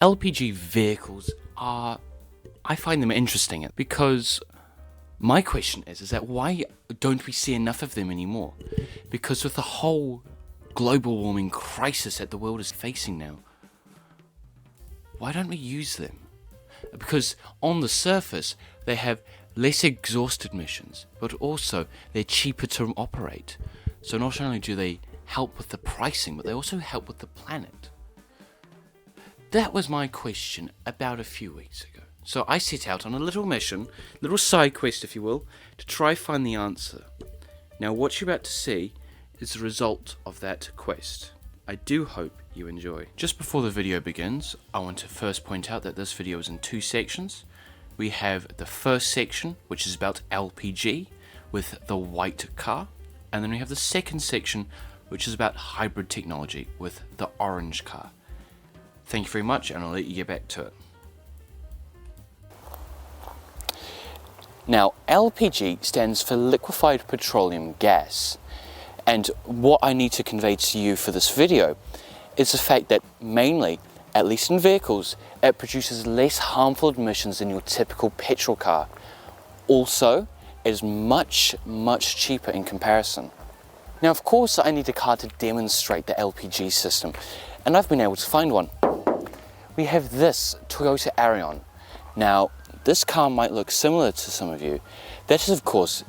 LPG vehicles are, I find them interesting because my question is that why don't we see enough of them anymore? Because with the whole global warming crisis that the world is facing now, why don't we use them? Because on the surface, they have less exhaust emissions, but also they're cheaper to operate. So not only do they help with the pricing, but they also help with the planet. That was my question about a few weeks ago. So I set out on a little mission, little side quest if you will, to try find the answer. Now what you're about to see is the result of that quest. I do hope you enjoy. Just before the video begins, I want to first point out that this video is in two sections. We have the first section, which is about LPG with the white car, and then we have the second section, which is about hybrid technology with the orange car. Thank you very much, and I'll let you get back to it. Now, LPG stands for liquefied petroleum gas, and what I need to convey to you for this video is the fact that mainly, at least in vehicles, it produces less harmful emissions than your typical petrol car. Also, it is much cheaper in comparison. Now, of course, I need a car to demonstrate the LPG system, and I've been able to find one. We have this Toyota Arion. Now, this car might look similar to some of you. That is, of course,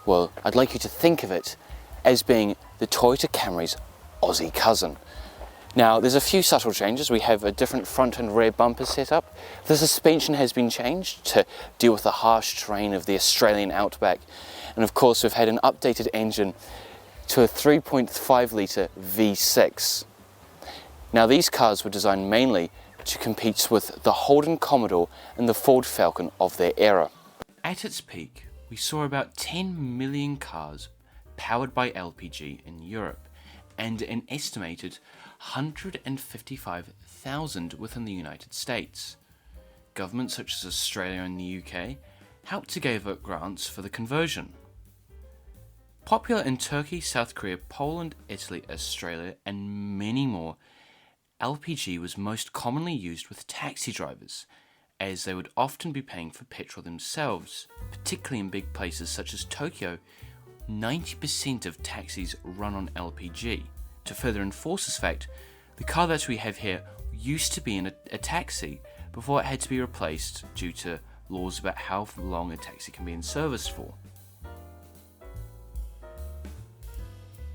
well, I'd like you to think of it as being the Toyota Camry's Aussie cousin. Now, there's a few subtle changes. We have a different front and rear bumper setup. The suspension has been changed to deal with the harsh terrain of the Australian outback. And of course, we've had an updated engine to a 3.5 litre V6. Now, these cars were designed mainly to compete with the Holden Commodore and the Ford Falcon of their era. At its peak, we saw about 10 million cars powered by LPG in Europe, and an estimated 155,000 within the United States. Governments such as Australia and the UK helped to give out grants for the conversion. Popular in Turkey, South Korea, Poland, Italy, Australia, and many more, LPG was most commonly used with taxi drivers, as they would often be paying for petrol themselves, particularly in big places such as Tokyo. 90% of taxis run on LPG. To further enforce this fact, the car that we have here used to be in a taxi before it had to be replaced due to laws about how long a taxi can be in service for.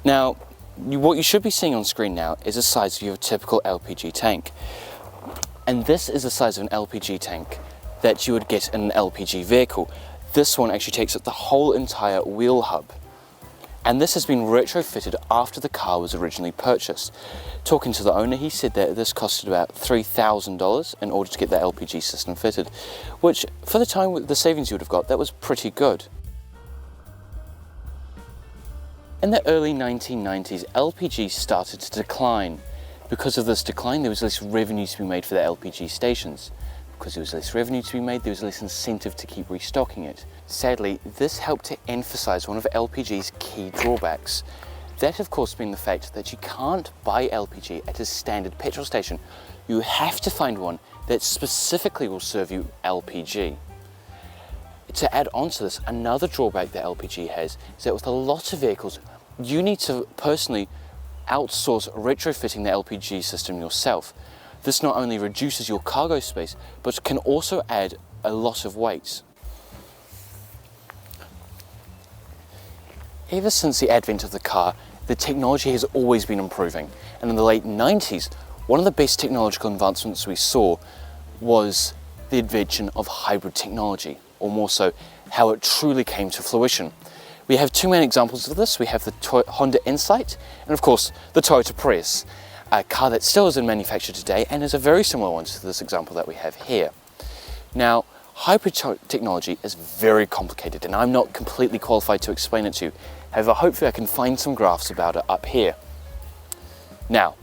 Now, what you should be seeing on screen now is the size of your typical LPG tank. And this is the size of an LPG tank that you would get in an LPG vehicle. This one actually takes up the whole entire wheel hub. And this has been retrofitted after the car was originally purchased. Talking to the owner, he said that this costed about $3,000 in order to get the LPG system fitted, which for the time with the savings you would have got, that was pretty good. In the early 1990s, LPG started to decline. Because of this decline, there was less revenue to be made for the LPG stations. Because there was less revenue to be made, there was less incentive to keep restocking it. Sadly, this helped to emphasize one of LPG's key drawbacks. That, of course, being the fact that you can't buy LPG at a standard petrol station. You have to find one that specifically will serve you LPG. To add on to this, another drawback that LPG has is that with a lot of vehicles, you need to personally outsource retrofitting the LPG system yourself. This not only reduces your cargo space, but can also add a lot of weight. Ever since the advent of the car, the technology has always been improving, and in the late 90s, one of the best technological advancements we saw was the invention of hybrid technology, or more so, how it truly came to fruition. We have two main examples of this. We have the Honda Insight, and of course, the Toyota Prius, a car that still is in manufacture today and is a very similar one to this example that we have here. Now, hybrid technology is very complicated, and I'm not completely qualified to explain it to you. However, hopefully I can find some graphs about it up here. Now,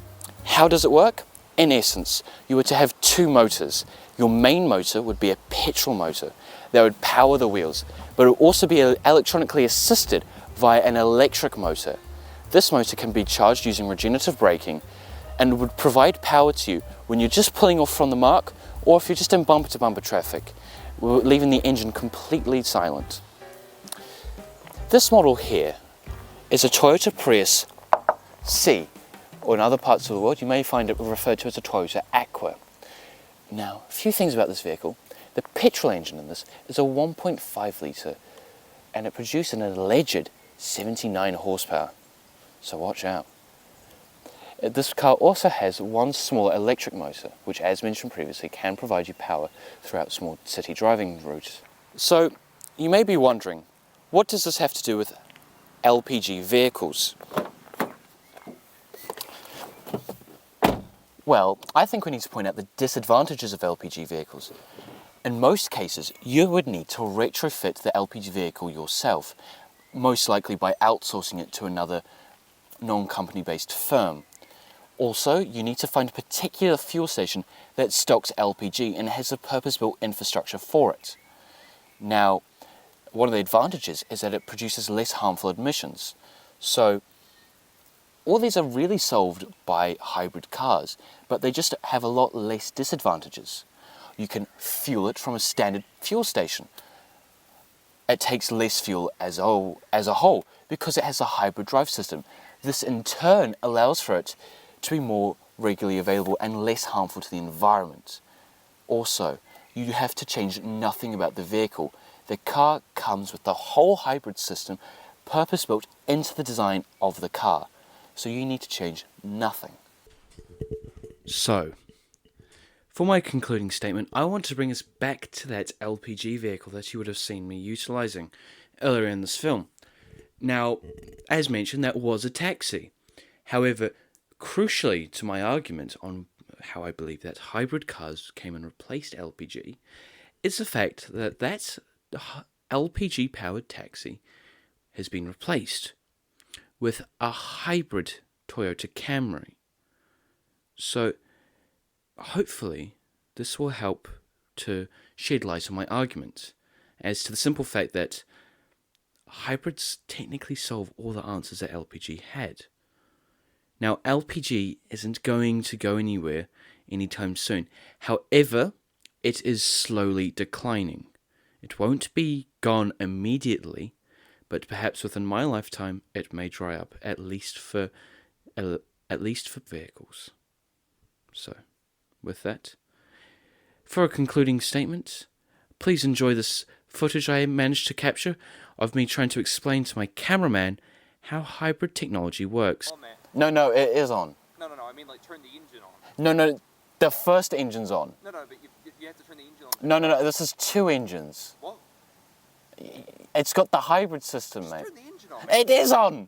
how does it work? In essence, you were to have two motors. Your main motor would be a petrol motor that would power the wheels, but it would also be electronically assisted via an electric motor. This motor can be charged using regenerative braking, and would provide power to you when you're just pulling off from the mark or if you're just in bumper-to-bumper traffic, leaving the engine completely silent. This model here is a Toyota Prius C, or in other parts of the world you may find it referred to as a Toyota Aqua. Now, a few things about this vehicle. The petrol engine in this is a 1.5 litre and it produced an alleged 79 horsepower, so watch out. This car also has one small electric motor, which as mentioned previously can provide you power throughout small city driving routes. So you may be wondering, what does this have to do with LPG vehicles? Well, I think we need to point out the disadvantages of LPG vehicles. In most cases, you would need to retrofit the LPG vehicle yourself, most likely by outsourcing it to another non-company based firm. Also, you need to find a particular fuel station that stocks LPG and has a purpose-built infrastructure for it. Now, one of the advantages is that it produces less harmful emissions. So, all these are really solved by hybrid cars, but they just have a lot less disadvantages. You can fuel it from a standard fuel station. It takes less fuel as a whole because it has a hybrid drive system. This in turn allows for it to be more regularly available and less harmful to the environment. Also, you have to change nothing about the vehicle. The car comes with the whole hybrid system purpose-built into the design of the car. So you need to change nothing. So, for my concluding statement, I want to bring us back to that LPG vehicle that you would have seen me utilising earlier in this film. Now, as mentioned, that was a taxi. However, crucially to my argument on how I believe that hybrid cars came and replaced LPG, is the fact that that LPG-powered taxi has been replaced with a hybrid Toyota Camry. So, hopefully, this will help to shed light on my argument as to the simple fact that hybrids technically solve all the answers that LPG had. Now, LPG isn't going to go anywhere anytime soon. However, it is slowly declining. It won't be gone immediately, but perhaps within my lifetime, it may dry up, at least for vehicles. So, with that, for a concluding statement, please enjoy this footage I managed to capture of me trying to explain to my cameraman how hybrid technology works. No, it is on. No, I mean like turn the engine on. No, the first engine's on. No, but you have to turn the engine on. No, this is two engines. What? It's got the hybrid system, mate. Turn the engine on. It is on!